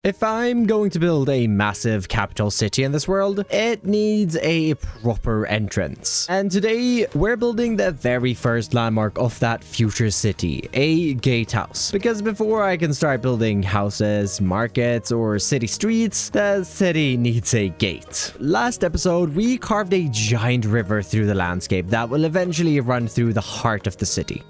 If I'm going to build a massive capital city in this world, it needs a proper entrance. And today, we're building the very first landmark of that future city, a gatehouse. Because before I can start building houses, markets, or city streets, the city needs a gate. Last episode, we carved a giant river through the landscape that will eventually run through the heart of the city.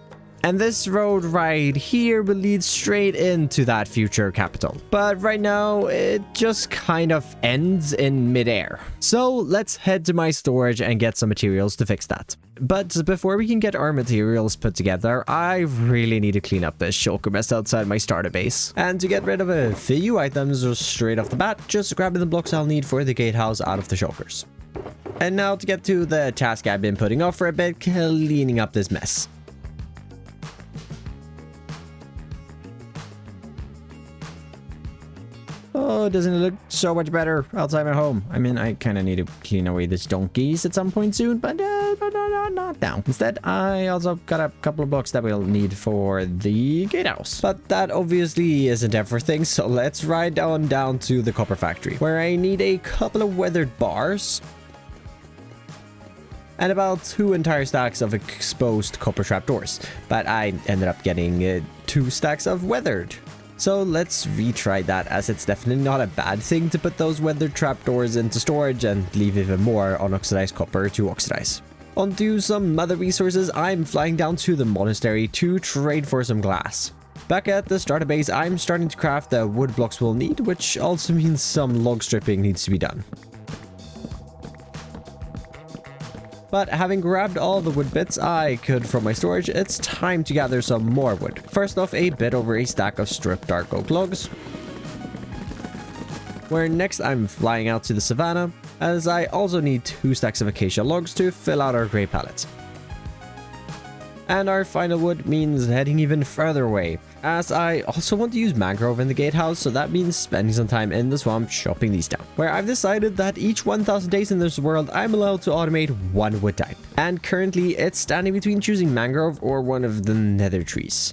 And this road right here will lead straight into that future capital. But right now, it just kind of ends in midair. So let's head to my storage and get some materials to fix that. But before we can get our materials put together, I really need to clean up this shulker mess outside my starter base. And to get rid of a few items straight off the bat, just grabbing the blocks I'll need for the gatehouse out of the shulkers. And now to get to the task I've been putting off for a bit, cleaning up this mess. Oh, doesn't it look so much better outside my home? I mean, I kind of need to clean away these donkeys at some point soon, but not now. Instead, I also got a couple of books that we'll need for the gatehouse. But that obviously isn't everything, so let's ride down to the copper factory, where I need a couple of weathered bars and about 2 entire stacks of exposed copper trapdoors. But I ended up getting 2 stacks of weathered. So let's retry that, as it's definitely not a bad thing to put those weathered trapdoors into storage and leave even more unoxidized copper to oxidize. Onto some other resources, I'm flying down to the monastery to trade for some glass. Back at the starter base, I'm starting to craft the wood blocks we'll need, which also means some log stripping needs to be done. But having grabbed all the wood bits I could from my storage, it's time to gather some more wood. First off, a bit over a stack of stripped dark oak logs. Where next I'm flying out to the savannah, as I also need 2 stacks of acacia logs to fill out our grey pallets. And our final wood means heading even further away, as I also want to use mangrove in the gatehouse, so that means spending some time in the swamp chopping these down. Where I've decided that each 1000 days in this world, I'm allowed to automate 1 wood type. And currently, it's standing between choosing mangrove or one of the nether trees.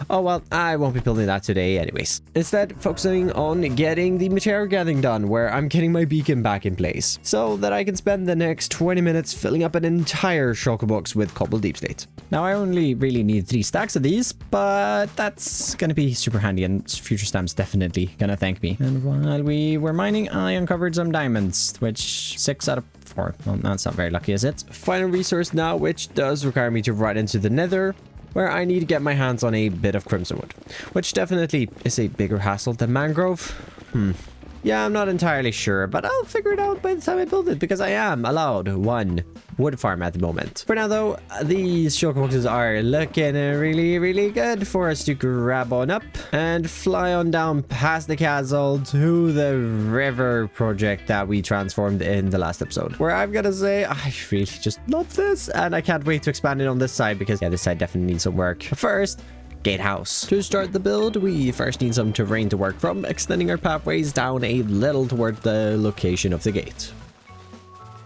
Oh well, I won't be building that today anyways. Instead, focusing on getting the material gathering done, where I'm getting my beacon back in place, so that I can spend the next 20 minutes filling up an entire shulker box with cobble deep slate. Now I only really need 3 stacks of these, but that's gonna be super handy, and future stamps definitely gonna thank me. And while we were mining, I uncovered some diamonds, which 6 out of 4. Well, that's not very lucky, is it? Final resource now, which does require me to ride into the nether, where I need to get my hands on a bit of crimson wood, which definitely is a bigger hassle than mangrove. Yeah, I'm not entirely sure, but I'll figure it out by the time I build it, because I am allowed 1 wood farm at the moment. For now though, these shulker boxes are looking really good for us to grab on up and fly on down past the castle to the river project that we transformed in the last episode, where I've got to say I really just love this, and I can't wait to expand it on this side, because yeah, this side definitely needs some work. But first, gatehouse. To start the build, we first need some terrain to work from, extending our pathways down a little toward the location of the gate,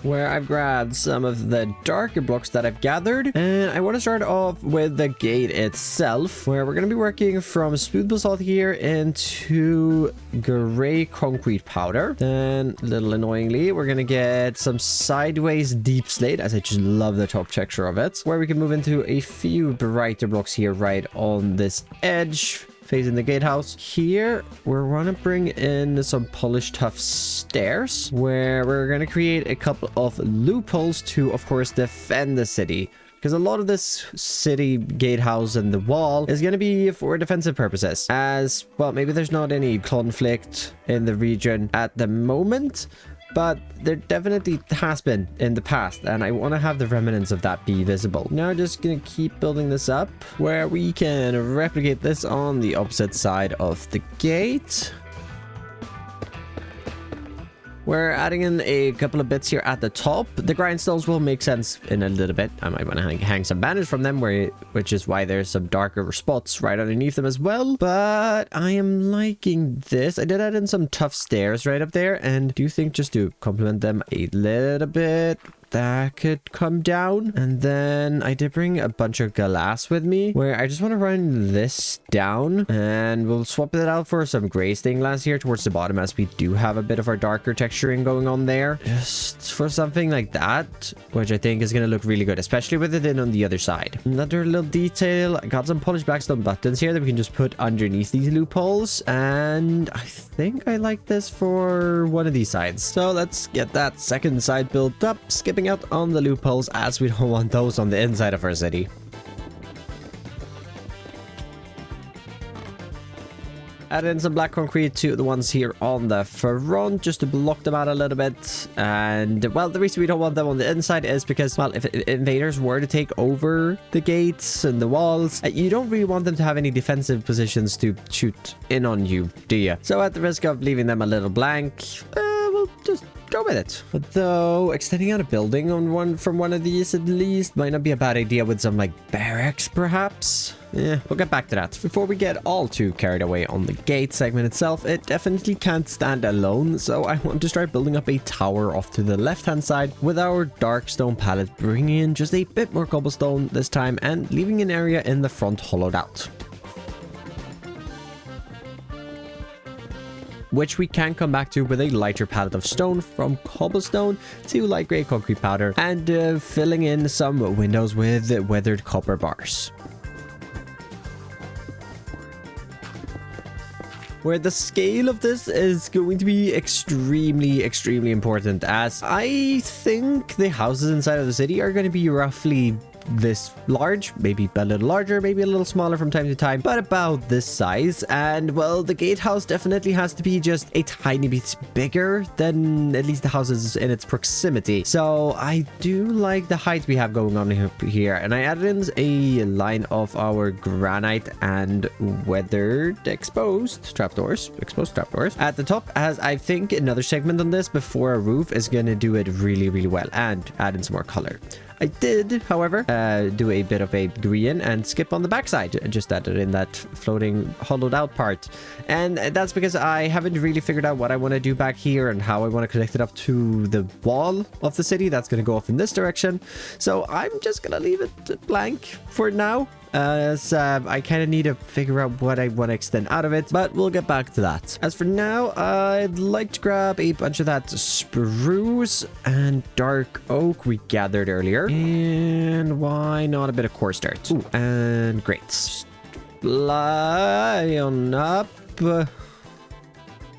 where I've grabbed some of the darker blocks that I've gathered. And I want to start off with the gate itself, where we're going to be working from smooth basalt here into gray concrete powder. Then, a little annoyingly, we're going to get some sideways deep slate, as I just love the top texture of it, where we can move into a few brighter blocks here right on this edge facing the gatehouse. Here, we're gonna bring in some polished tough stairs, where we're gonna create a couple of loopholes to, of course, defend the city. Because a lot of this city gatehouse and the wall is going to be for defensive purposes. As, well, maybe there's not any conflict in the region at the moment, but there definitely has been in the past, and I want to have the remnants of that be visible. Now just gonna keep building this up, where we can replicate this on the opposite side of the gate. We're adding in a couple of bits here at the top. The grindstones will make sense in a little bit. I might want to hang some banners from them, which is why there's some darker spots right underneath them as well. But I am liking this. I did add in some tough stairs right up there, and do you think just to complement them a little bit, that could come down. And then I did bring a bunch of glass with me, where I just want to run this down, and we'll swap it out for some gray stained glass here towards the bottom, as we do have a bit of our darker texturing going on there, just for something like that, which I think is going to look really good, especially with it in on the other side. Another little detail, I got some polished blackstone buttons here that we can just put underneath these loopholes, and I think I like this for one of these sides. So let's get that second side built up, skipping out on the loopholes as we don't want those on the inside of our city. Add in some black concrete to the ones here on the front, just to block them out a little bit. And, well, the reason we don't want them on the inside is because, well, if invaders were to take over the gates and the walls, you don't really want them to have any defensive positions to shoot in on you, do you? So at the risk of leaving them a little blank, we'll just go with it. But though, extending out a building on from one of these at least might not be a bad idea, with some like barracks perhaps. Yeah, we'll get back to that. Before we get all too carried away on the gate segment itself, it definitely can't stand alone, so I want to start building up a tower off to the left hand side with our dark stone palette, bringing in just a bit more cobblestone this time and leaving an area in the front hollowed out, which we can come back to with a lighter palette of stone, from cobblestone to light grey concrete powder, and filling in some windows with weathered copper bars. Where the scale of this is going to be extremely important, as I think the houses inside of the city are going to be roughly this large, maybe a little larger, maybe a little smaller from time to time, but about this size. And well, the gatehouse definitely has to be just a tiny bit bigger than at least the houses in its proximity. So I do like the height we have going on here, and I added in a line of our granite and weathered exposed trapdoors at the top, as I think another segment on this before a roof is gonna do it really well, and add in some more color. I did, however, do a bit of a green and skip on the backside. Just added in that floating hollowed out part. And that's because I haven't really figured out what I want to do back here and how I want to connect it up to the wall of the city. That's going to go off in this direction. So I'm just going to leave it blank for now, as I kind of need to figure out what I want to extend out of it, but we'll get back to that. As for now, I'd like to grab a bunch of that spruce and dark oak we gathered earlier, and why not a bit of coarse dirt. Ooh, and great. Fly on up.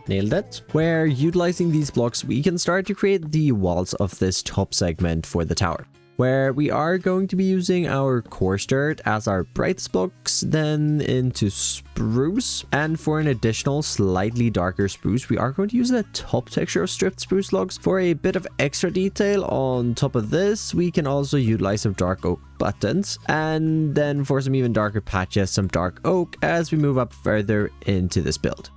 Nailed it. Where utilizing these blocks, we can start to create the walls of this top segment for the tower, where we are going to be using our coarse dirt as our bright blocks, then into spruce. And for an additional slightly darker spruce, we are going to use the top texture of stripped spruce logs. For a bit of extra detail on top of this, we can also utilize some dark oak buttons, and then for some even darker patches, some dark oak as we move up further into this build,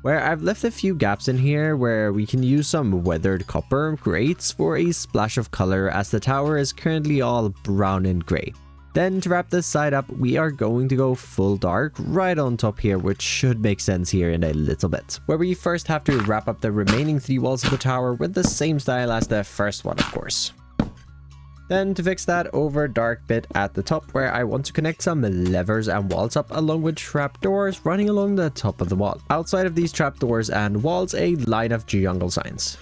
where I've left a few gaps in here where we can use some weathered copper grates for a splash of color, as the tower is currently all brown and gray. Then to wrap this side up, we are going to go full dark right on top here, which should make sense here in a little bit, where we first have to wrap up the remaining 3 walls of the tower with the same style as the first one, of course. Then to fix that over dark bit at the top, where I want to connect some levers and walls up along with trapdoors running along the top of the wall. Outside of these trapdoors and walls, a line of jungle signs,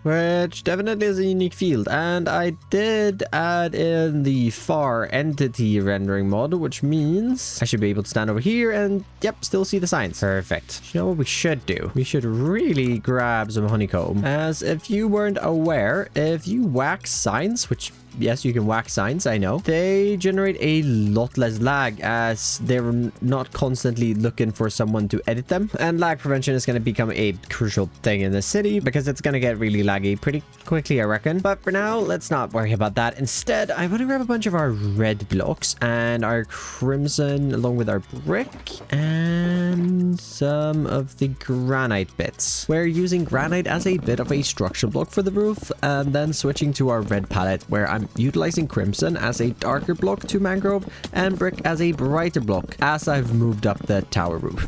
which definitely is a unique field. And I did add in the far entity rendering mod, which means I should be able to stand over here and yep, still see the signs. Perfect. You know what we should do? We should really grab some honeycomb, as if you weren't aware, if you wax signs, which yes, you can wax signs, I know, they generate a lot less lag, as they're not constantly looking for someone to edit them. And lag prevention is going to become a crucial thing in the city, because it's going to get really laggy pretty quickly, I reckon. But for now, let's not worry about that. Instead, I want to grab a bunch of our red blocks and our crimson, along with our brick and some of the granite bits. We're using granite as a bit of a structure block for the roof, and then switching to our red palette, where I'm utilizing crimson as a darker block to mangrove and brick as a brighter block as I've moved up the tower roof.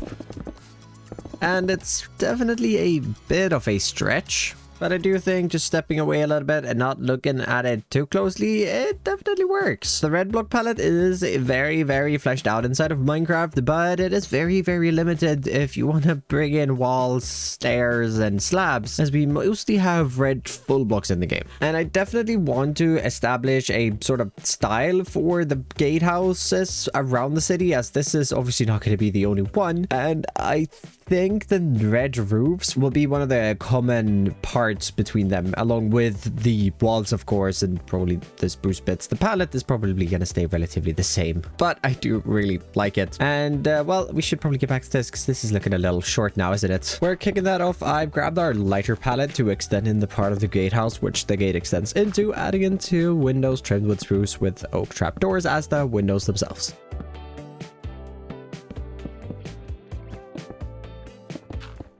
And it's definitely a bit of a stretch, But I do think just stepping away a little bit and not looking at it too closely, it definitely works. The red block palette is very, very fleshed out inside of Minecraft, but it is very, very limited if you want to bring in walls, stairs, and slabs, as we mostly have red full blocks in the game. And I definitely want to establish a sort of style for the gatehouses around the city, as this is obviously not going to be the only one. And I think the red roofs will be one of the common parts between them, along with the walls, of course, and probably the spruce bits. The palette is probably going to stay relatively the same, but I do really like it. And well, we should probably get back to this because this is looking a little short now, isn't it? We're kicking that off. I've grabbed our lighter palette to extend in the part of the gatehouse which the gate extends into, adding into windows trimmed with spruce with oak trapdoors as the windows themselves.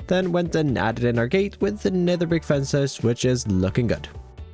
Then went and added in our gate with the nether brick fences, which is looking good.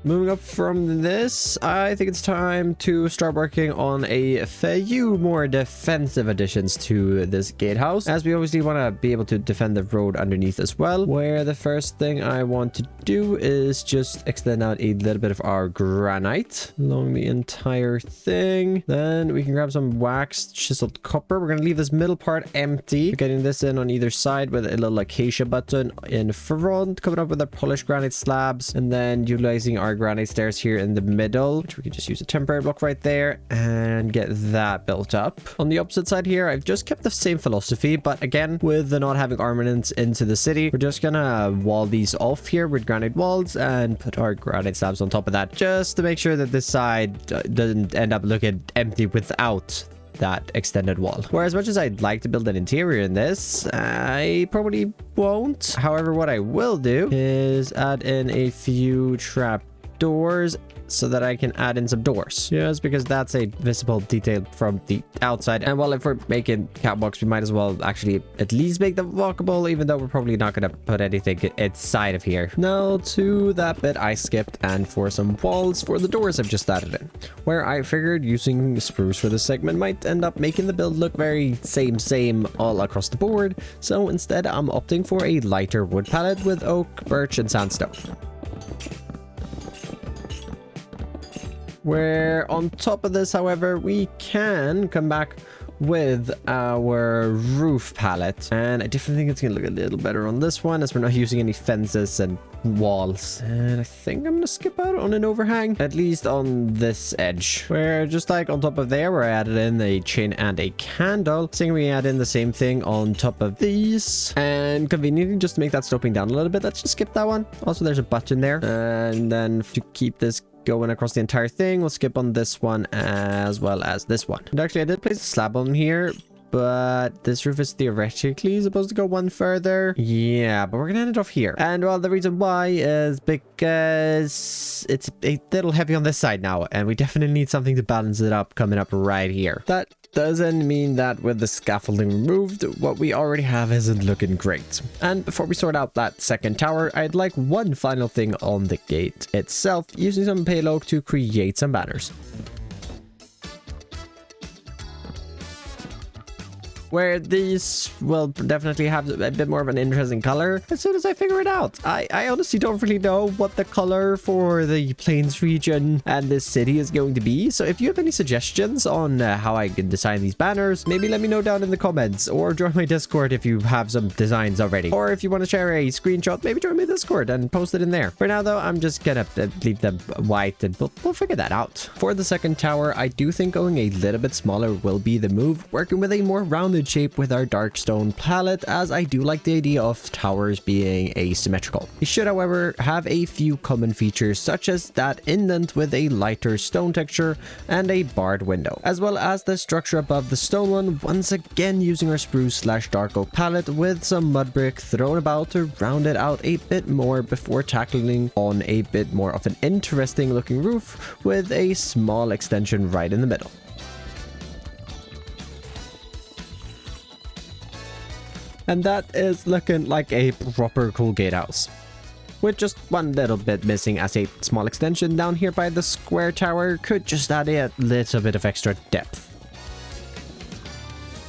Moving up from this, I think it's time to start working on a few more defensive additions to this gatehouse, as we obviously want to be able to defend the road underneath as well, where the first thing I want to do is just extend out a little bit of our granite along the entire thing. Then we can grab some waxed chiseled copper. We're going to leave this middle part empty, getting this in on either side with a little acacia button in front, coming up with our polished granite slabs, and then utilizing our granite stairs here in the middle, which we can just use a temporary block right there and get that built up. On the opposite side here, I've just kept the same philosophy, but again, with the not having armaments into the city, we're just gonna wall these off here with granite walls and put our granite slabs on top of that, just to make sure that this side doesn't end up looking empty without that extended wall. Where as much as I'd like to build an interior in this, I probably won't. However, what I will do is add in a few trap doors so that I can add in some doors, just because that's a visible detail from the outside. And well, if we're making catwalks, we might as well actually at least make them walkable, even though we're probably not going to put anything inside of here. Now to that bit I skipped, and for some walls for the doors I've just added in, where I figured using spruce for this segment might end up making the build look very same all across the board. So instead I'm opting for a lighter wood palette with oak, birch, and sandstone. Where on top of this, however, we can come back with our roof palette, and I definitely think it's gonna look a little better on this one, as we're not using any fences and walls. And I think I'm gonna skip out on an overhang, at least on this edge, where just like on top of there where I added in a chain and a candle, seeing we add in the same thing on top of these, and conveniently just to make that sloping down a little bit, let's just skip that one. Also, there's a button there, and then to keep this going across the entire thing, we'll skip on this one as well as this one. And actually, I did place a slab on here, but this roof is theoretically supposed to go one further. Yeah, but we're gonna end it off here. And well, the reason why is because it's a little heavy on this side now, and we definitely need something to balance it up coming up right here. That doesn't mean that with the scaffolding removed, what we already have isn't looking great. And before we sort out that second tower, I'd like one final thing on the gate itself, using some pale oak to create some banners. Where these will definitely have a bit more of an interesting color as soon as I figure it out. I honestly don't really know what the color for the plains region and this city is going to be. So if you have any suggestions on how I can design these banners, maybe let me know down in the comments, or join my Discord if you have some designs already. Or if you want to share a screenshot, maybe join my Discord and post it in there. For now though, I'm just gonna leave them white, and we'll figure that out. For the second tower, I do think going a little bit smaller will be the move, working with a more rounded shape with our dark stone palette, as I do like the idea of towers being asymmetrical. It should, however, have a few common features, such as that indent with a lighter stone texture and a barred window, as well as the structure above the stone one, once again using our spruce / dark oak palette with some mud brick thrown about to round it out a bit more before tackling on a bit more of an interesting looking roof with a small extension right in the middle. And that is looking like a proper cool gatehouse, with just one little bit missing, as a small extension down here by the square tower could just add a little bit of extra depth.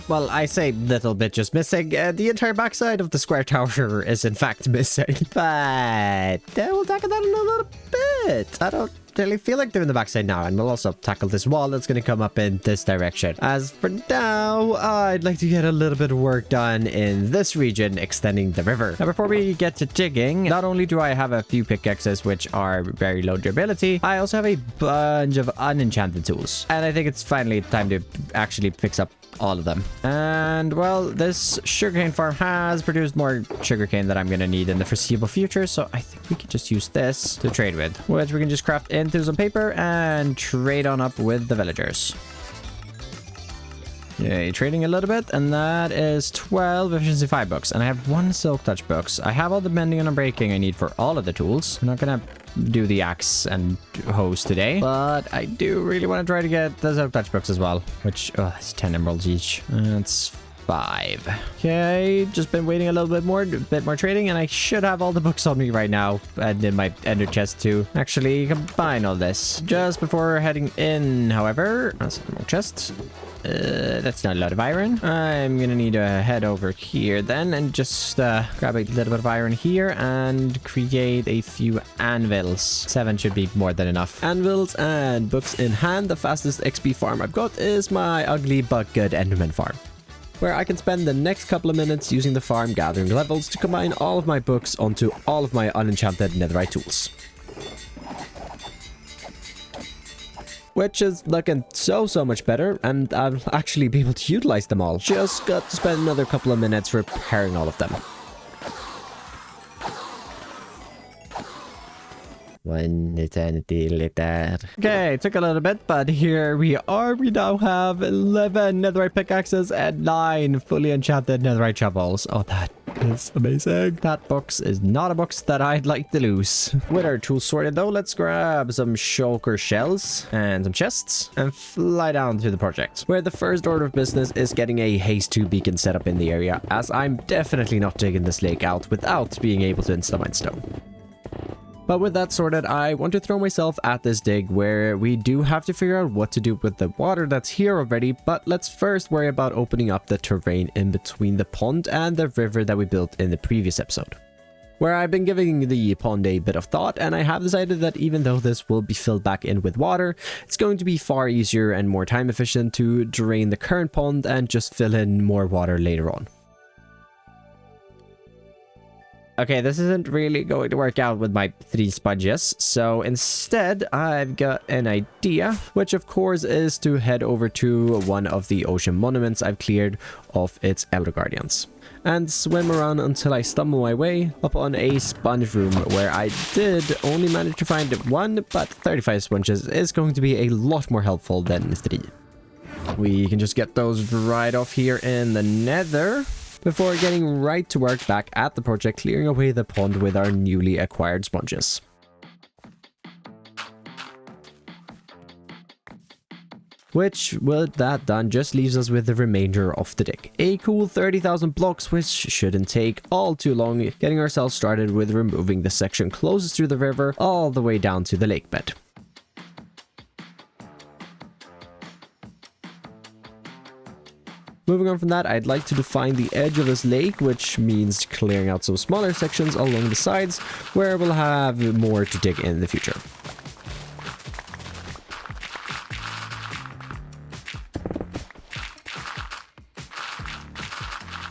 Well, I say little bit just missing. The entire backside of the square tower is in fact missing. But we'll tackle that in a little bit. I don't really feel like doing the backside now. And we'll also tackle this wall that's going to come up in this direction. As for now, I'd like to get a little bit of work done in this region, extending the river. Now, before we get to digging, not only do I have a few pickaxes, which are very low durability, I also have a bunch of unenchanted tools. And I think it's finally time to actually fix up all of them. And well, this sugarcane farm has produced more sugarcane that I'm gonna need in the foreseeable future, so I think we could just use this to trade with, which we can just craft into some paper and trade on up with the villagers. Yay, trading a little bit, and that is 12 efficiency 5 books, and I have 1 silk touch books. I have all the bending and unbreaking I need for all of the tools. I'm not gonna do the axe and hose today, but I do really want to try to get the silk touch books as well, which it's 10 emeralds each. That's 5. Okay, just been waiting a little bit more trading, and I should have all the books on me right now, and in my ender chest to actually combine all this. Just before heading in, however, that's more chests. That's not a lot of iron. I'm gonna need to head over here then and just grab a little bit of iron here and create a few anvils. 7 should be more than enough. Anvils and books in hand, the fastest XP farm I've got is my ugly but good Enderman farm, where I can spend the next couple of minutes using the farm gathering levels to combine all of my books onto all of my unenchanted netherite tools, which is looking so much better, and I'll actually be able to utilize them all. Just got to spend another couple of minutes repairing all of them. One eternity later. Okay, took a little bit, but here we are. We now have 11 netherite pickaxes and 9 fully enchanted netherite shovels. Oh, that is amazing. That box is not a box that I'd like to lose. With our tools sorted though, let's grab some shulker shells and some chests and fly down to the project, where the first order of business is getting a haste 2 beacon set up in the area, as I'm definitely not digging this lake out without being able to insta mine stone. But with that sorted, I want to throw myself at this dig, where we do have to figure out what to do with the water that's here already, but let's first worry about opening up the terrain in between the pond and the river that we built in the previous episode, where I've been giving the pond a bit of thought, and I have decided that even though this will be filled back in with water, it's going to be far easier and more time efficient to drain the current pond and just fill in more water later on. Okay, this isn't really going to work out with my 3 sponges, so instead I've got an idea, which of course is to head over to one of the ocean monuments I've cleared of its elder guardians, and swim around until I stumble my way upon a sponge room, where I did only manage to find 1, but 35 sponges is going to be a lot more helpful than 3. We can just get those right off here in the nether, before getting right to work back at the project, clearing away the pond with our newly acquired sponges. Which, with that done, just leaves us with the remainder of the dig. A cool 30,000 blocks, which shouldn't take all too long, getting ourselves started with removing the section closest to the river all the way down to the lake bed. Moving on from that, I'd like to define the edge of this lake, which means clearing out some smaller sections along the sides, where we'll have more to dig in the future.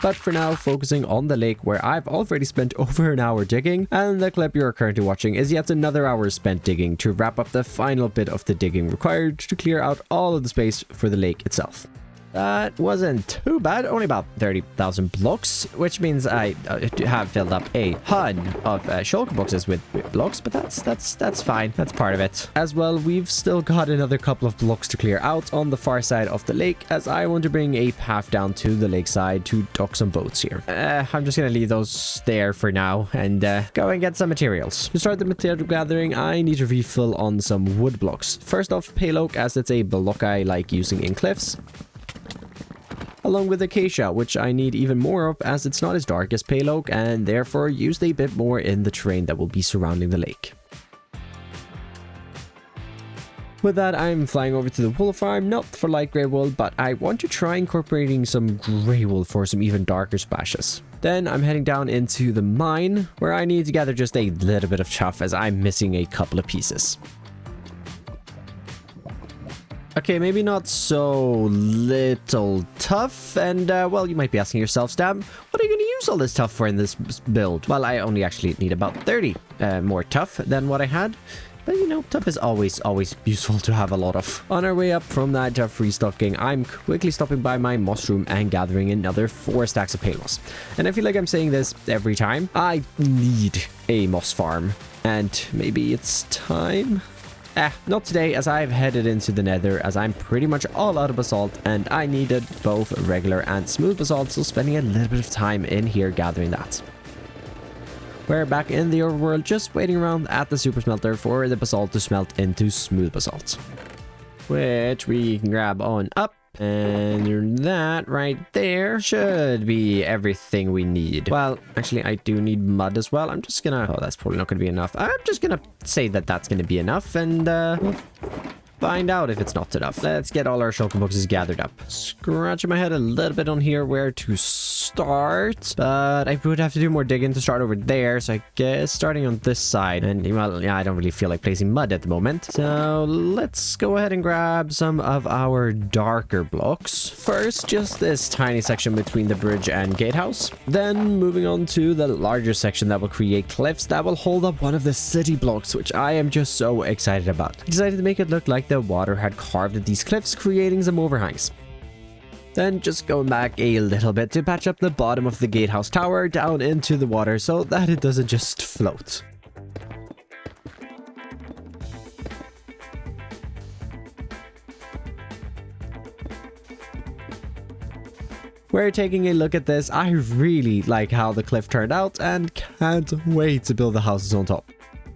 But for now, focusing on the lake, where I've already spent over an hour digging, and the clip you're currently watching is yet another hour spent digging to wrap up the final bit of the digging required to clear out all of the space for the lake itself. That wasn't too bad, only about 30,000 blocks, which means I have filled up a ton of shulker boxes with blocks, but that's fine. That's part of it. As well, we've still got another couple of blocks to clear out on the far side of the lake, as I want to bring a path down to the lakeside to dock some boats here. I'm just gonna leave those there for now and go and get some materials. To start the material gathering, I need to refill on some wood blocks. First off, pale oak, as it's a block I like using in cliffs, along with acacia, which I need even more of as it's not as dark as pale oak and therefore used a bit more in the terrain that will be surrounding the lake. With that, I'm flying over to the wool farm, not for light grey wool, but I want to try incorporating some grey wool for some even darker splashes. Then I'm heading down into the mine, where I need to gather just a little bit of chuff as I'm missing a couple of pieces. Okay, maybe not so little tough, and well, you might be asking yourself, Stam, what are you going to use all this tough for in this build? Well, I only actually need about 30 more tough than what I had. But you know, tough is always useful to have a lot of. On our way up from that tough restocking, I'm quickly stopping by my moss room and gathering another 4 stacks of pale moss. And I feel like I'm saying this every time. I need a moss farm. And maybe it's time? Not today, as I've headed into the nether, as I'm pretty much all out of basalt, and I needed both regular and smooth basalt, so spending a little bit of time in here gathering that. We're back in the overworld, just waiting around at the super smelter for the basalt to smelt into smooth basalt, which we can grab on up. And that right there should be everything we need. Well, actually, I do need mud as well. I'm just gonna... Oh, that's probably not gonna be enough. I'm just gonna say that that's gonna be enough, and we'll find out if it's not enough. Let's get all our shulker boxes gathered up. Scratching my head a little bit on here where to start, but I would have to do more digging to start over there, so I guess starting on this side. And well, yeah, I don't really feel like placing mud at the moment, so let's go ahead and grab some of our darker blocks. First, just this tiny section between the bridge and gatehouse, then moving on to the larger section that will create cliffs that will hold up one of the city blocks, which I am just so excited about. I decided to make it look like the water had carved at these cliffs, creating some overhangs. Then just going back a little bit to patch up the bottom of the gatehouse tower down into the water so that it doesn't just float. We're taking a look at this. I really like how the cliff turned out and can't wait to build the houses on top.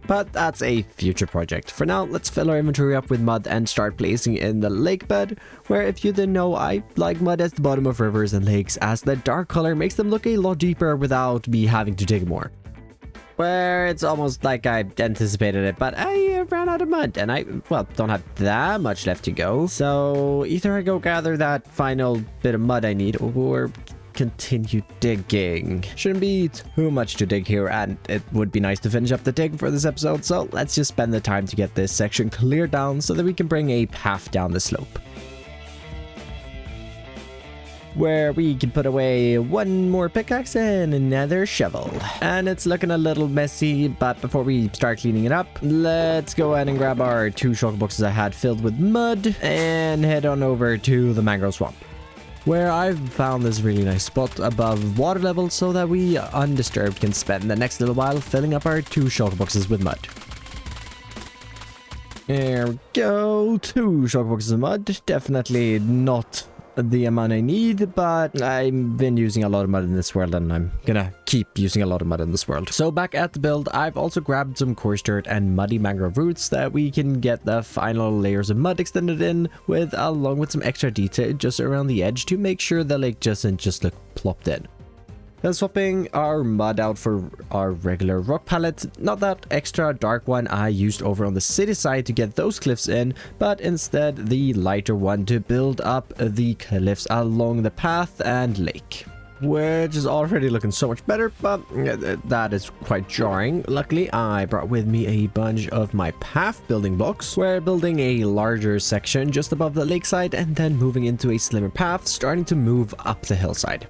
But that's a future project. For now, let's fill our inventory up with mud and start placing in the lake bed, where if you didn't know, I like mud at the bottom of rivers and lakes as the dark color makes them look a lot deeper without me having to dig more. Where it's almost like I anticipated it, but I ran out of mud and I, well, don't have that much left to go. So either I go gather that final bit of mud I need or continue digging. Shouldn't be too much to dig here, and it would be nice to finish up the dig for this episode, so let's just spend the time to get this section cleared down so that we can bring a path down the slope, where we can put away one more pickaxe and another shovel. And it's looking a little messy, but before we start cleaning it up, let's go ahead and grab our 2 shulker boxes I had filled with mud and head on over to the mangrove swamp, where I've found this really nice spot above water level so that we undisturbed can spend the next little while filling up our 2 shulker boxes with mud. There we go, 2 shulker boxes of mud. Definitely not the amount I need, but I've been using a lot of mud in this world and I'm gonna keep using a lot of mud in this world. So back at the build, I've also grabbed some coarse dirt and muddy mangrove roots that we can get the final layers of mud extended in with, along with some extra detail just around the edge to make sure the lake doesn't just look plopped in. Then swapping our mud out for our regular rock palette, not that extra dark one I used over on the city side to get those cliffs in, but instead the lighter one to build up the cliffs along the path and lake, which is already looking so much better, but that is quite jarring. Luckily, I brought with me a bunch of my path building blocks. We're building a larger section just above the lakeside and then moving into a slimmer path, starting to move up the hillside.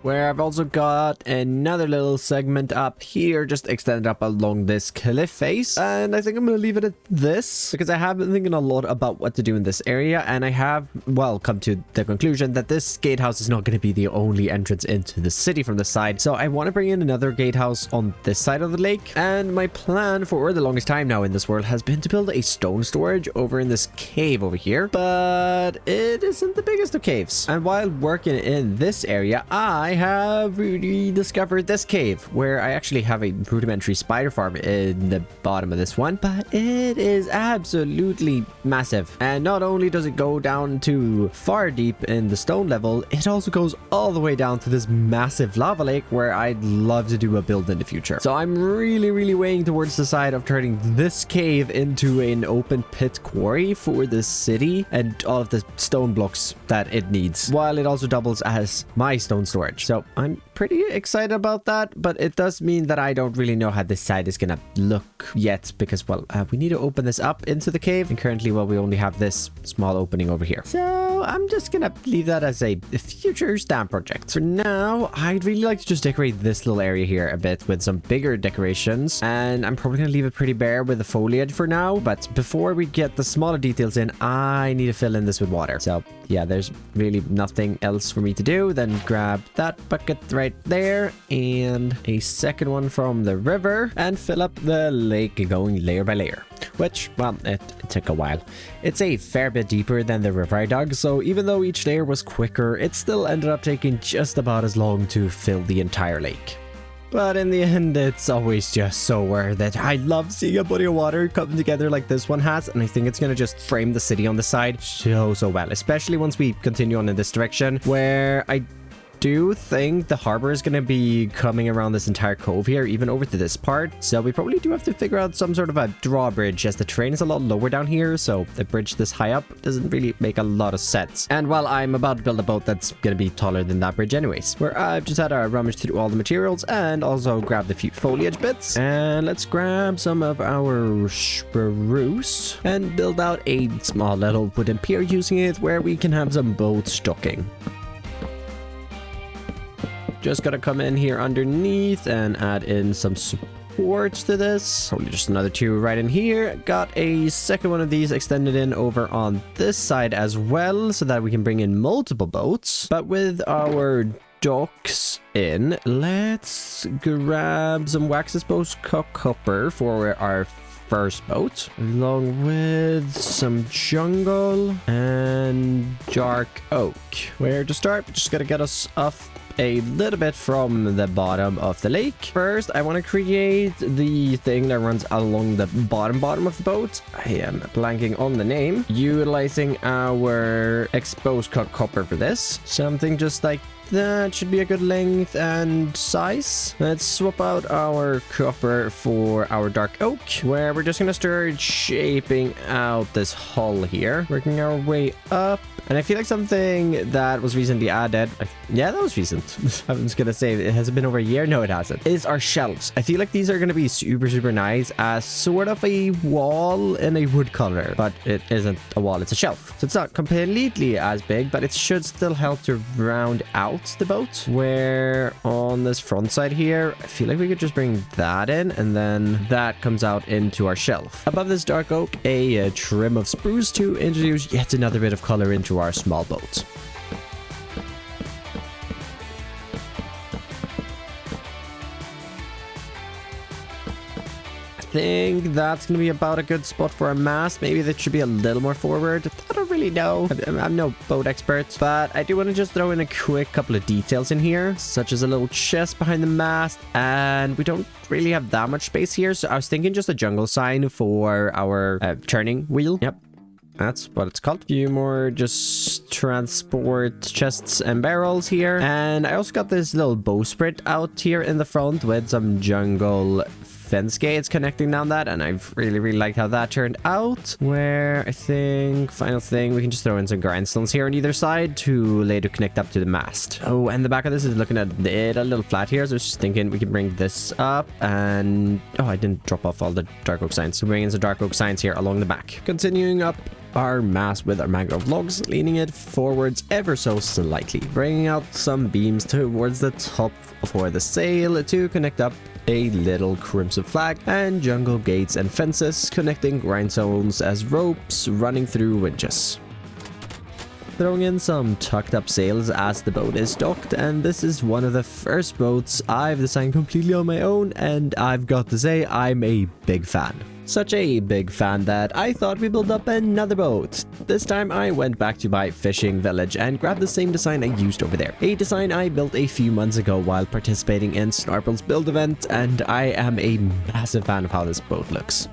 Where I've also got another little segment up here, just extended up along this cliff face. And I think I'm going to leave it at this, because I have been thinking a lot about what to do in this area. And I have, well, come to the conclusion that this gatehouse is not going to be the only entrance into the city from the side. So I want to bring in another gatehouse on this side of the lake. And my plan for the longest time now in this world has been to build a stone storage over in this cave over here. But it isn't the biggest of caves. And while working in this area, I I have rediscovered this cave where I actually have a rudimentary spider farm in the bottom of this one, but it is absolutely massive. And not only does it go down to far deep in the stone level, it also goes all the way down to this massive lava lake where I'd love to do a build in the future. So I'm really weighing towards the side of turning this cave into an open pit quarry for the city and all of the stone blocks that it needs, while it also doubles as my stone storage. So I'm pretty excited about that, but it does mean that I don't really know how this side is gonna look yet because, well, we need to open this up into the cave, and currently, well, we only have this small opening over here. So I'm just gonna leave that as a future stamp project. For now, I'd really like to just decorate this little area here a bit with some bigger decorations, and I'm probably gonna leave it pretty bare with the foliage for now. But before we get the smaller details in, I need to fill in this with water. So yeah, there's really nothing else for me to do than grab that bucket right there and a second one from the river and fill up the lake going layer by layer, which, well, it took a while. It's a fair bit deeper than the river I dug, so even though each layer was quicker, it still ended up taking just about as long to fill the entire lake. But in the end, it's always just so worth it. I love seeing a body of water come together like this one has, and I think it's going to just frame the city on the side so well, especially once we continue on in this direction, where I do think the harbor is going to be coming around this entire cove here, even over to this part. So we probably do have to figure out some sort of a drawbridge, as the terrain is a lot lower down here, so a bridge this high up doesn't really make a lot of sense. And well, I'm about to build a boat that's going to be taller than that bridge anyways, where I've just had to rummage through all the materials and also grab the few foliage bits. And let's grab some of our spruce and build out a small little wooden pier using it, where we can have some boat docking. Just gotta come in here underneath and add in some supports to this. Probably just another two right in here. Got a second one of these extended in over on this side as well, so that we can bring in multiple boats. But with our docks in, let's grab some wax exposed copper for our first boat, along with some jungle and dark oak. Where to start? Just gotta get us off a little bit from the bottom of the lake. First, I want to create the thing that runs along the bottom of the boat. I am blanking on the name. Utilizing our exposed copper for this. Something just like that should be a good length and size. Let's swap out our copper for our dark oak, where we're just gonna start shaping out this hull here, working our way up. And I feel like something that was recently added, yeah, that was recent. I was gonna say, it hasn't been over a year. No, it hasn't. Is our shelves. I feel like these are gonna be super nice as sort of a wall in a wood color, but it isn't a wall, it's a shelf. So it's not completely as big, but it should still help to round out the boat. Where on this front side here, I feel like we could just bring that in, and then that comes out into our shelf. Above this dark oak, a trim of spruce to introduce yet another bit of color into our small boat. I think that's gonna be about a good spot for a mast. Maybe that should be a little more forward. I don't really know. I'm no boat expert, but I do want to just throw in a quick couple of details in here, such as a little chest behind the mast, and we don't really have that much space here, so I was thinking just a jungle sign for our turning wheel. Yep, that's what it's called. A few more just transport chests and barrels here. And I also got this little bowsprit out here in the front with some jungle fence gates connecting down that, and I've really liked how that turned out. Where I think final thing, we can just throw in some grindstones here on either side to later connect up to the mast. Oh, and the back of this is looking at it a little flat here, so I was just thinking we can bring this up. And oh, I didn't drop off all the dark oak signs, so bring in some dark oak signs here along the back. Continuing up our mast with our mangrove logs, leaning it forwards ever so slightly, bringing out some beams towards the top for the sail to connect up a little crimson flag, and jungle gates and fences connecting grindstones as ropes running through winches. Throwing in some tucked up sails as the boat is docked, and this is one of the first boats I've designed completely on my own, and I've got to say I'm a big fan. Such a big fan that I thought we build up another boat. This time I went back to my fishing village and grabbed the same design I used over there. A design I built a few months ago while participating in Snarple's build event, and I am a massive fan of how this boat looks.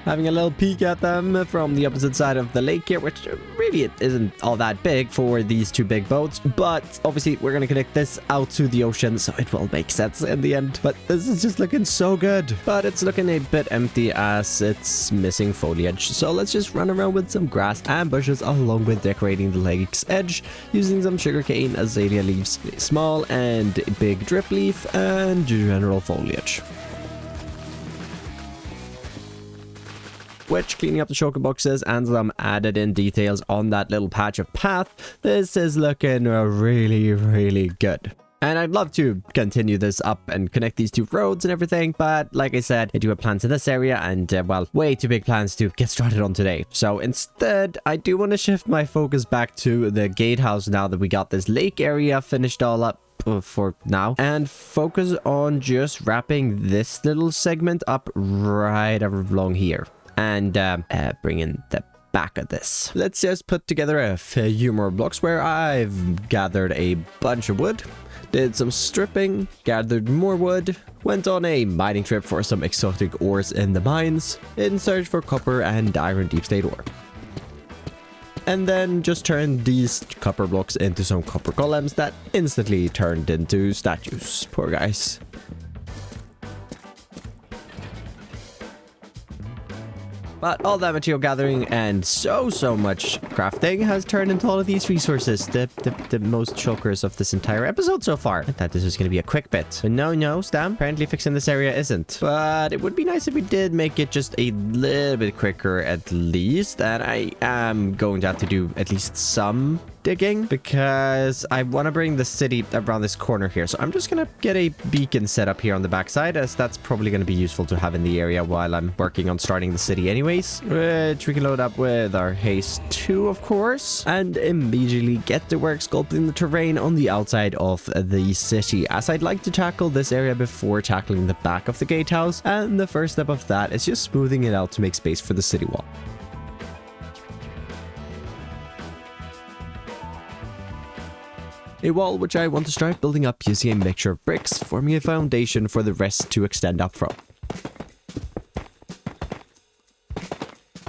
Having a little peek at them from the opposite side of the lake here, which really isn't all that big for these two big boats, but obviously we're going to connect this out to the ocean, so it will make sense in the end. But this is just looking so good, but it's looking a bit empty as it's missing foliage, so let's just run around with some grass and bushes along with decorating the lake's edge using some sugarcane, azalea leaves, small and big drip leaf, and general foliage. Which, cleaning up the shulker boxes and some added in details on that little patch of path, this is looking really good. And I'd love to continue this up and connect these two roads and everything, but like I said, I do have plans in this area and, well, way too big plans to get started on today. So instead, I do want to shift my focus back to the gatehouse now that we got this lake area finished all up for now, and focus on just wrapping this little segment up right along here. And bring in the back of this. Let's just put together a few more blocks where I've gathered a bunch of wood, did some stripping, gathered more wood, went on a mining trip for some exotic ores in the mines, in search for copper and iron deep state ore. And then just turned these copper blocks into some copper golems that instantly turned into statues. Poor guys. But all that material gathering and so much crafting has turned into all of these resources, the most shulkers of this entire episode so far. I thought this was going to be a quick bit. But no, Stam, apparently fixing this area isn't. But it would be nice if we did make it just a little bit quicker at least. And I am going to have to do at least some digging because I want to bring the city around this corner here. So I'm just going to get a beacon set up here on the backside, as that's probably going to be useful to have in the area while I'm working on starting the city anyways, which we can load up with our haste 2, of course, and immediately get to work sculpting the terrain on the outside of the city, as I'd like to tackle this area before tackling the back of the gatehouse, and the first step of that is just smoothing it out to make space for the city wall. A wall which I want to start building up using a mixture of bricks, forming a foundation for the rest to extend up from.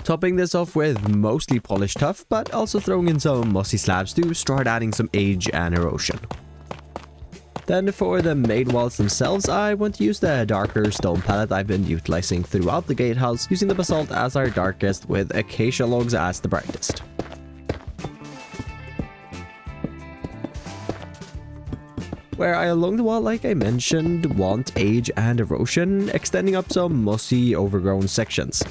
Topping this off with mostly polished tuff, but also throwing in some mossy slabs to start adding some age and erosion. Then for the main walls themselves, I want to use the darker stone palette I've been utilizing throughout the gatehouse, using the basalt as our darkest with acacia logs as the brightest. Where I along the wall, like I mentioned, want age and erosion, extending up some mossy overgrown sections.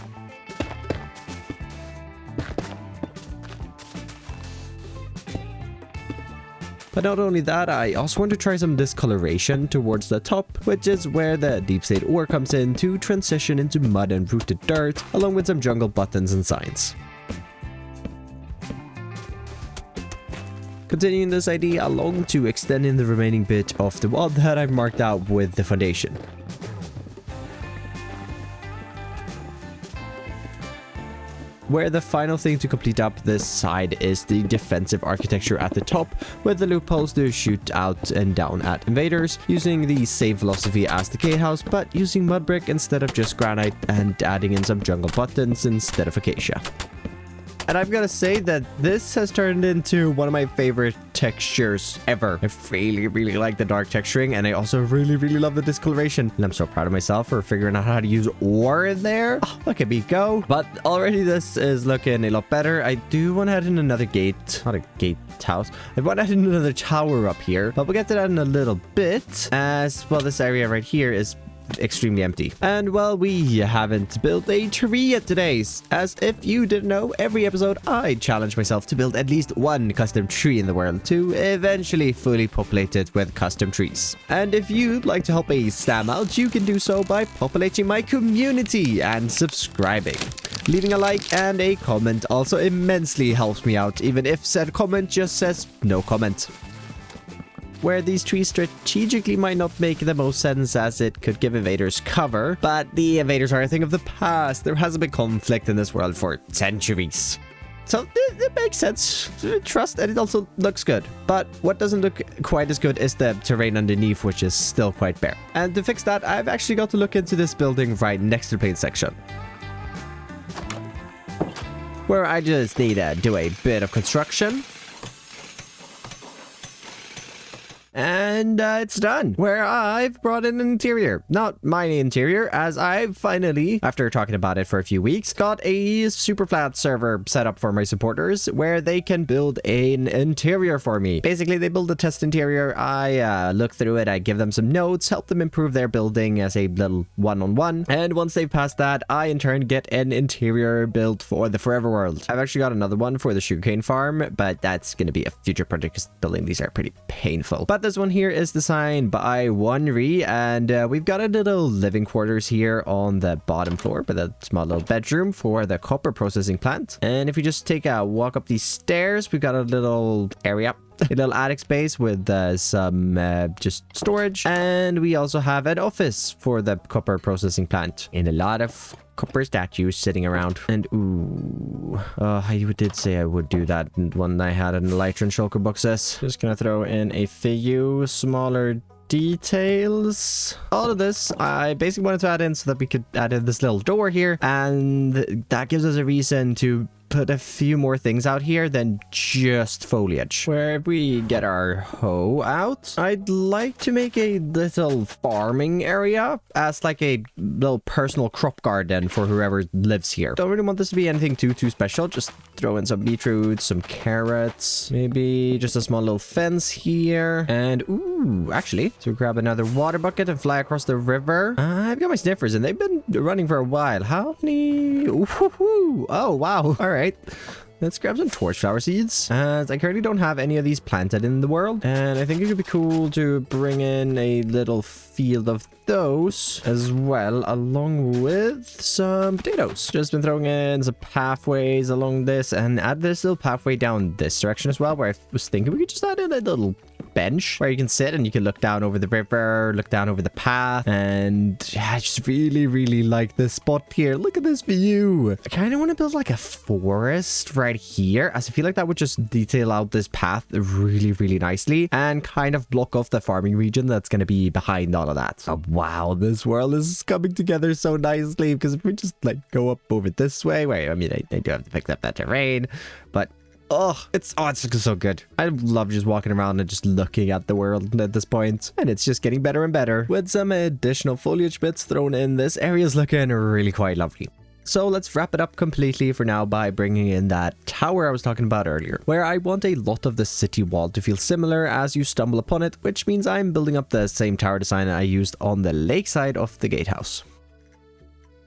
But not only that, I also want to try some discoloration towards the top, which is where the deep state ore comes in to transition into mud and rooted dirt, along with some jungle buttons and signs. Continuing this idea along to extending the remaining bit of the wall that I've marked out with the foundation. Where the final thing to complete up this side is the defensive architecture at the top, with the loopholes to shoot out and down at invaders, using the same philosophy as the gatehouse, but using mud brick instead of just granite, and adding in some jungle buttons instead of acacia. And I've got to say that this has turned into one of my favorite textures ever. I really like the dark texturing, and I also really love the discoloration. And I'm so proud of myself for figuring out how to use ore in there. Oh, look at me go. But already this is looking a lot better. I do want to add in another gate, not a gatehouse. I want to add in another tower up here, but we'll get to that in a little bit, as well this area right here is extremely empty. And well, we haven't built a tree yet today, as if you didn't know, every episode I challenge myself to build at least one custom tree in the world to eventually fully populate it with custom trees. And if you'd like to help a Stam out, you can do so by populating my community and subscribing. Leaving a like and a comment also immensely helps me out, even if said comment just says no comment. where these trees strategically might not make the most sense as it could give invaders cover, but the invaders are a thing of the past. There hasn't been conflict in this world for centuries. So it makes sense to trust, and it also looks good. But what doesn't look quite as good is the terrain underneath, which is still quite bare. And to fix that, I've actually got to look into this building right next to the paint section, where I just need to do a bit of construction. And it's done, where I've brought in an interior. Not my interior, as I finally, after talking about it for a few weeks, got a super flat server set up for my supporters where they can build an interior for me. Basically, they build a test interior. I look through it, I give them some notes, help them improve their building as a little one-on-one. And once they've passed that, I in turn get an interior built for the Forever World. I've actually got another one for the sugarcane farm, but that's going to be a future project because building these are pretty painful. But this one here is designed by Onri, and we've got a little living quarters here on the bottom floor with a small little bedroom for the copper processing plant. And if we just take a walk up these stairs, we've got a little area, a little attic space with some just storage, and we also have an office for the copper processing plant and a lot of copper statues sitting around. And ooh, I did say I would do that when I had an elytra and shulker boxes. Just gonna throw in a few smaller details. All of this I basically wanted to add in so that we could add in this little door here, and that gives us a reason to put a few more things out here than just foliage. Where if we get our hoe out, I'd like to make a little farming area as like a little personal crop garden for whoever lives here. Don't really want this to be anything too special. Just throw in some beetroots, some carrots, maybe just a small little fence here. And ooh, actually, so grab another water bucket and fly across the river. I've got my sniffers and they've been running for a while. How many? Ooh, oh wow. All right. Let's grab some torch flower seeds, as I currently don't have any of these planted in the world. And I think it could be cool to bring in a little field of those as well, along with some potatoes. Just been throwing in some pathways along this, and add this little pathway down this direction as well, where I was thinking we could just add in a little bench where you can sit and you can look down over the river, look down over the path. And yeah, I just really like this spot here. Look at this view. I kind of want to build like a forest right here, as I feel like that would just detail out this path really nicely and kind of block off the farming region that's going to be behind all of that. Oh wow, this world is coming together so nicely, because if we just like go up over this way, wait, I mean I do have to pick up that terrain, but it's so good. I love just walking around and just looking at the world at this point, and it's just getting better and better with some additional foliage bits thrown in. This area is looking really quite lovely. So let's wrap it up completely for now by bringing in that tower I was talking about earlier, where I want a lot of the city wall to feel similar as you stumble upon it, which means I'm building up the same tower design I used on the lakeside of the gatehouse.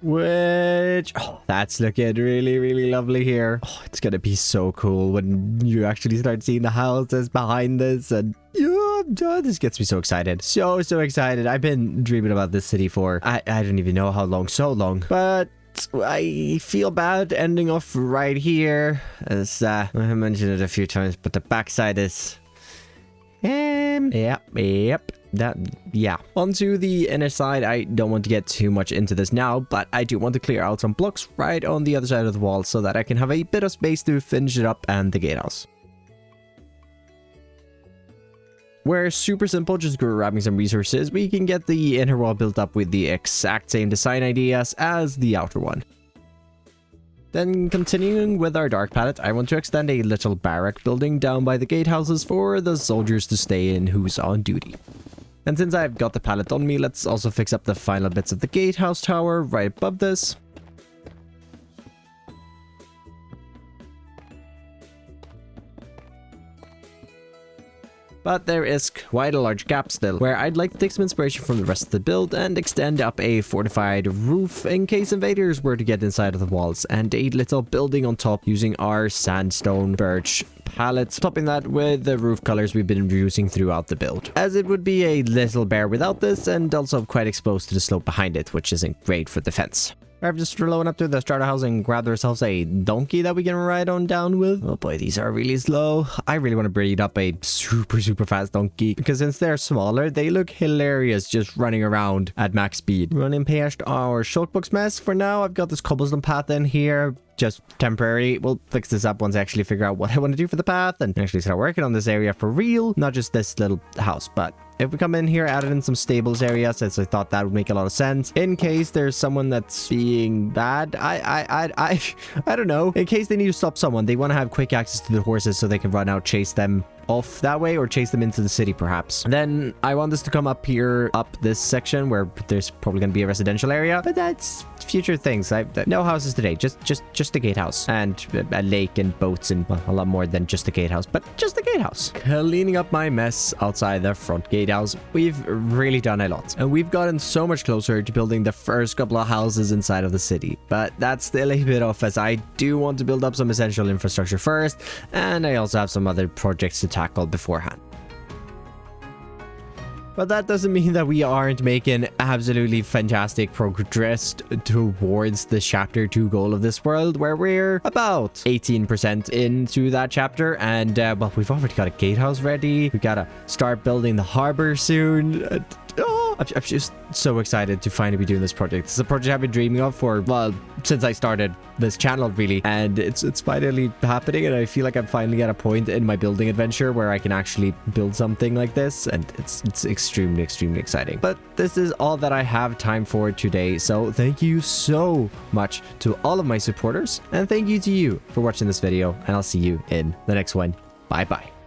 Which, that's looking really lovely here. It's gonna be so cool when you actually start seeing the houses behind this, and this gets me so excited. So excited. I've been dreaming about this city for, I don't even know how long, so long. But I feel bad ending off right here, as I mentioned it a few times, but the backside is... Yep. Onto the inner side, I don't want to get too much into this now, but I do want to clear out some blocks right on the other side of the wall so that I can have a bit of space to finish it up and the gatehouse. We're super simple, just grabbing some resources. We can get the inner wall built up with the exact same design ideas as the outer one. Then continuing with our dark palette, I want to extend a little barrack building down by the gatehouses for the soldiers to stay in who's on duty. And since I've got the palette on me, let's also fix up the final bits of the gatehouse tower right above this. But there is quite a large gap still, where I'd like to take some inspiration from the rest of the build and extend up a fortified roof in case invaders were to get inside of the walls, and a little building on top using our sandstone birch pallets, topping that with the roof colors we've been using throughout the build, as it would be a little bare without this, and also quite exposed to the slope behind it, which isn't great for defense. I've just flown up to the starter house and grabbed ourselves a donkey that we can ride on down with. Oh boy, these are really slow. I really want to breed up a super fast donkey because since they're smaller, they look hilarious just running around at max speed. Running past our shulkbox mess for now. I've got this cobblestone path in here. Just temporary. We'll fix this up once I actually figure out what I want to do for the path and actually start working on this area for real, not just this little house. But if we come in here, added in some stables area, since I thought that would make a lot of sense in case there's someone that's being bad. I don't know. In case they need to stop someone, they want to have quick access to the horses so they can run out, chase them off that way, or chase them into the city perhaps. Then I want this to come up here, up this section where there's probably going to be a residential area, but that's future things. No houses today, just the gatehouse and a lake and boats and well, a lot more than just the gatehouse, but just the gatehouse. Cleaning up my mess outside the front gatehouse. We've really done a lot and we've gotten so much closer to building the first couple of houses inside of the city, but that's still a bit off as I do want to build up some essential infrastructure first, and I also have some other projects to tackle beforehand. But that doesn't mean that we aren't making absolutely fantastic progress towards the chapter 2 goal of this world, where we're about 18% into that chapter. And well, we've already got a gatehouse ready. We gotta start building the harbor soon. I'm just so excited to finally be doing this project. It's a project I've been dreaming of for, well, since I started this channel, really. And it's finally happening, and I feel like I'm finally at a point in my building adventure where I can actually build something like this, and it's extremely exciting. But this is all that I have time for today, so thank you so much to all of my supporters, and thank you to you for watching this video, and I'll see you in the next one. Bye bye.